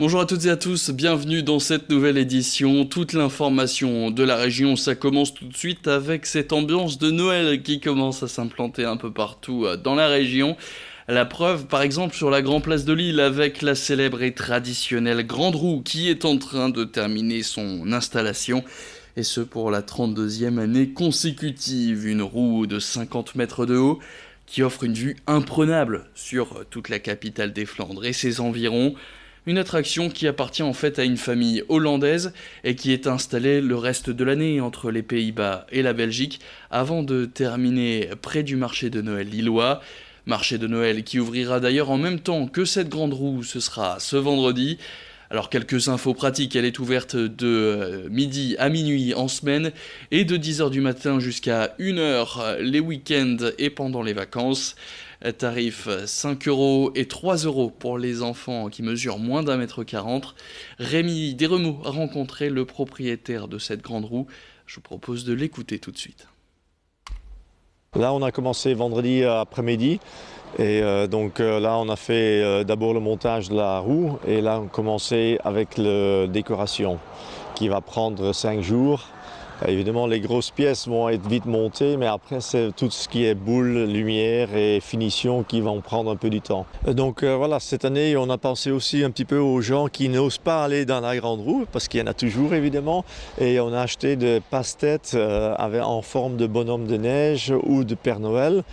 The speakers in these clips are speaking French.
Bonjour à toutes et à tous, bienvenue dans cette nouvelle édition. Toute l'information de la région, ça commence tout de suite avec cette ambiance de Noël qui commence à s'implanter un peu partout dans la région. La preuve, par exemple, sur la Grand Place de Lille avec la célèbre et traditionnelle Grande Roue qui est en train de terminer son installation. Et ce pour la 32e année consécutive. Une roue de 50 mètres de haut qui offre une vue imprenable sur toute la capitale des Flandres et ses environs. Une attraction qui appartient en fait à une famille hollandaise et qui est installée le reste de l'année entre les Pays-Bas et la Belgique avant de terminer près du marché de Noël lillois. Marché de Noël qui ouvrira d'ailleurs en même temps que cette grande roue, ce sera ce vendredi. Alors quelques infos pratiques, elle est ouverte de midi à minuit en semaine et de 10h du matin jusqu'à 1h les week-ends et pendant les vacances. Tarif 5 € et 3 € pour les enfants qui mesurent moins d'1,40 m. Rémi Desremaux a rencontré le propriétaire de cette grande roue. Je vous propose de l'écouter tout de suite. Là, on a commencé vendredi après-midi et là, on a fait d'abord le montage de la roue et là, on a commencé avec la décoration qui va prendre 5 jours. Évidemment, les grosses pièces vont être vite montées, mais après, c'est tout ce qui est boule, lumière et finition qui vont prendre un peu du temps. Voilà, cette année, on a pensé aussi un petit peu aux gens qui n'osent pas aller dans la grande roue, parce qu'il y en a toujours évidemment, et on a acheté des passe-têtes en forme de bonhomme de neige ou de Père Noël,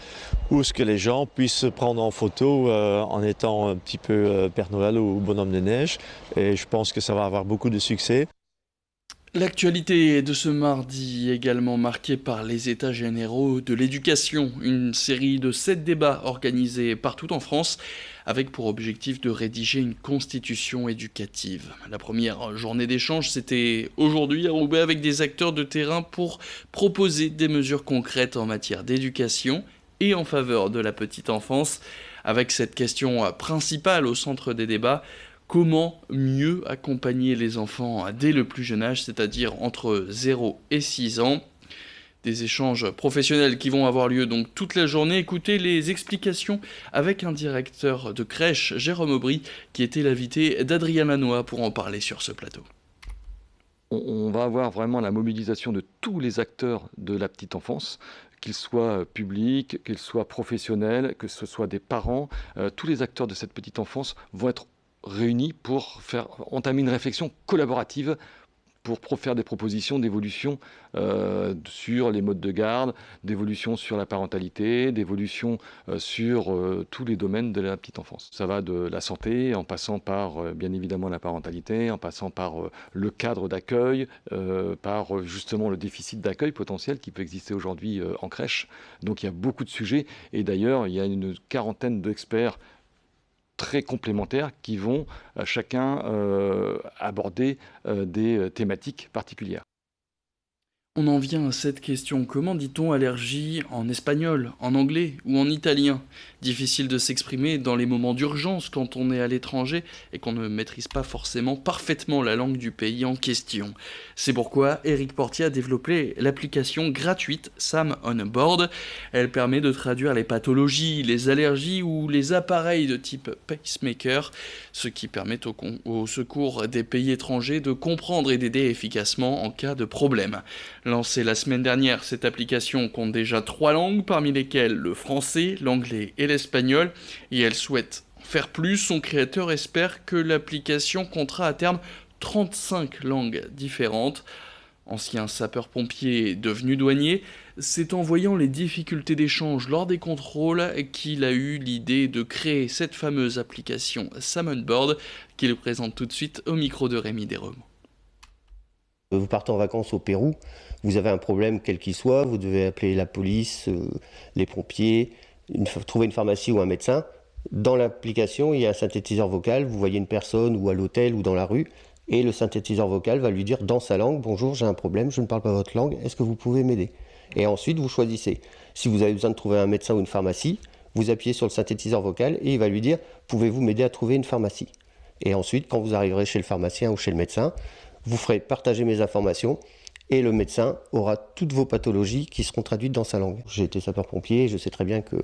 où ce que les gens puissent se prendre en photo en étant un petit peu Père Noël ou bonhomme de neige, et je pense que ça va avoir beaucoup de succès. L'actualité de ce mardi également marquée par les états généraux de l'éducation, une série de 7 débats organisés partout en France avec pour objectif de rédiger une constitution éducative. La première journée d'échange, c'était aujourd'hui à Roubaix avec des acteurs de terrain pour proposer des mesures concrètes en matière d'éducation et en faveur de la petite enfance, avec cette question principale au centre des débats. Comment mieux accompagner les enfants dès le plus jeune âge, c'est-à-dire entre 0 et 6 ans? Des échanges professionnels qui vont avoir lieu donc toute la journée. Écoutez les explications avec un directeur de crèche, Jérôme Aubry, qui était l'invité d'Adrien Lanois pour en parler sur ce plateau. On va avoir vraiment la mobilisation de tous les acteurs de la petite enfance, qu'ils soient publics, qu'ils soient professionnels, que ce soit des parents. Tous les acteurs de cette petite enfance vont être réunis pour entamer une réflexion collaborative pour faire des propositions d'évolution sur les modes de garde, d'évolution sur la parentalité, d'évolution sur tous les domaines de la petite enfance. Ça va de la santé, en passant par bien évidemment la parentalité, en passant par le cadre d'accueil, par justement le déficit d'accueil potentiel qui peut exister aujourd'hui en crèche. Donc il y a beaucoup de sujets et d'ailleurs il y a une quarantaine d'experts très complémentaires qui vont chacun aborder des thématiques particulières. On en vient à cette question. Comment dit-on allergie en espagnol, en anglais ou en italien? Difficile de s'exprimer dans les moments d'urgence quand on est à l'étranger et qu'on ne maîtrise pas forcément parfaitement la langue du pays en question. C'est pourquoi Eric Portier a développé l'application gratuite Sam On Board. Elle permet de traduire les pathologies, les allergies ou les appareils de type pacemaker, ce qui permet au secours des pays étrangers de comprendre et d'aider efficacement en cas de problème. Lancée la semaine dernière, cette application compte déjà 3 langues, parmi lesquelles le français, l'anglais et l'espagnol, et elle souhaite en faire plus. Son créateur espère que l'application comptera à terme 35 langues différentes. Ancien sapeur-pompier devenu douanier, c'est en voyant les difficultés d'échange lors des contrôles qu'il a eu l'idée de créer cette fameuse application Sam On Board, qu'il présente tout de suite au micro de Rémi Desremaux. Vous partez en vacances au Pérou, vous avez un problème quel qu'il soit, vous devez appeler la police, les pompiers, trouver une pharmacie ou un médecin. Dans l'application, il y a un synthétiseur vocal, vous voyez une personne ou à l'hôtel ou dans la rue, et le synthétiseur vocal va lui dire dans sa langue: bonjour, j'ai un problème, je ne parle pas votre langue, est-ce que vous pouvez m'aider? Et ensuite, vous choisissez. Si vous avez besoin de trouver un médecin ou une pharmacie, vous appuyez sur le synthétiseur vocal et il va lui dire: pouvez-vous m'aider à trouver une pharmacie? Et ensuite, quand vous arriverez chez le pharmacien ou chez le médecin, vous ferez partager mes informations Et le médecin aura toutes vos pathologies qui seront traduites dans sa langue. J'ai été sapeur-pompier, je sais très bien que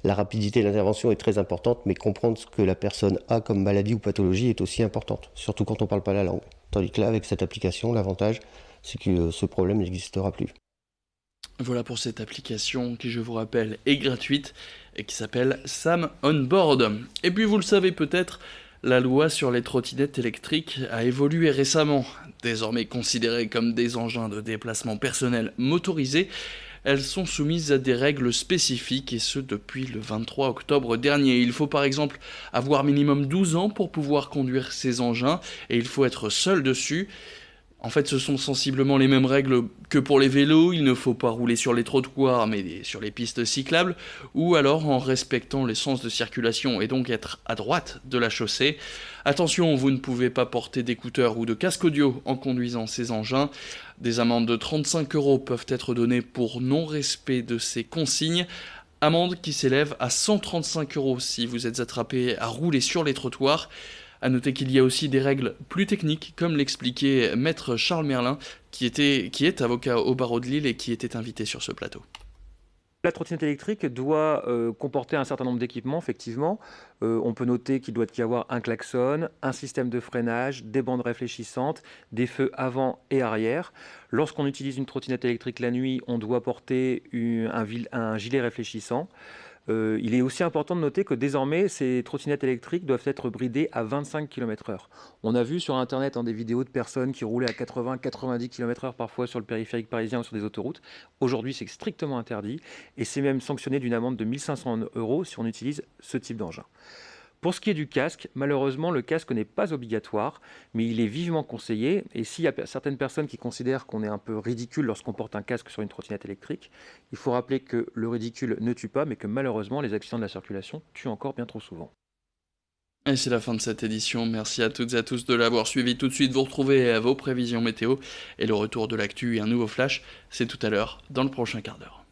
la rapidité de l'intervention est très importante, mais comprendre ce que la personne a comme maladie ou pathologie est aussi importante, surtout quand on ne parle pas la langue. Tandis que là, avec cette application, l'avantage, c'est que ce problème n'existera plus. Voilà pour cette application qui, je vous rappelle, est gratuite et qui s'appelle Sam On Board. Et puis vous le savez peut-être, la loi sur les trottinettes électriques a évolué récemment. Désormais considérées comme des engins de déplacement personnel motorisés, elles sont soumises à des règles spécifiques et ce depuis le 23 octobre dernier. Il faut par exemple avoir minimum 12 ans pour pouvoir conduire ces engins et il faut être seul dessus. En fait, ce sont sensiblement les mêmes règles que pour les vélos, il ne faut pas rouler sur les trottoirs mais sur les pistes cyclables, ou alors en respectant les sens de circulation et donc être à droite de la chaussée. Attention, vous ne pouvez pas porter d'écouteurs ou de casque audio en conduisant ces engins. Des amendes de 35 € peuvent être données pour non-respect de ces consignes. Amende qui s'élève à 135 € si vous êtes attrapé à rouler sur les trottoirs. A noter qu'il y a aussi des règles plus techniques, comme l'expliquait Maître Charles Merlin, qui est avocat au barreau de Lille et qui était invité sur ce plateau. La trottinette électrique doit comporter un certain nombre d'équipements, effectivement. On peut noter qu'il doit y avoir un klaxon, un système de freinage, des bandes réfléchissantes, des feux avant et arrière. Lorsqu'on utilise une trottinette électrique la nuit, on doit porter un gilet réfléchissant. Il est aussi important de noter que désormais, ces trottinettes électriques doivent être bridées à 25 km/h. On a vu sur Internet des vidéos de personnes qui roulaient à 80-90 km/h parfois sur le périphérique parisien ou sur des autoroutes. Aujourd'hui, c'est strictement interdit et c'est même sanctionné d'une amende de 1 500 € si on utilise ce type d'engin. Pour ce qui est du casque, malheureusement, le casque n'est pas obligatoire, mais il est vivement conseillé. Et s'il y a certaines personnes qui considèrent qu'on est un peu ridicule lorsqu'on porte un casque sur une trottinette électrique, il faut rappeler que le ridicule ne tue pas, mais que malheureusement, les accidents de la circulation tuent encore bien trop souvent. Et c'est la fin de cette édition. Merci à toutes et à tous de l'avoir suivi. Tout de suite, vous retrouvez vos prévisions météo et le retour de l'actu et un nouveau flash. C'est tout à l'heure dans le prochain quart d'heure.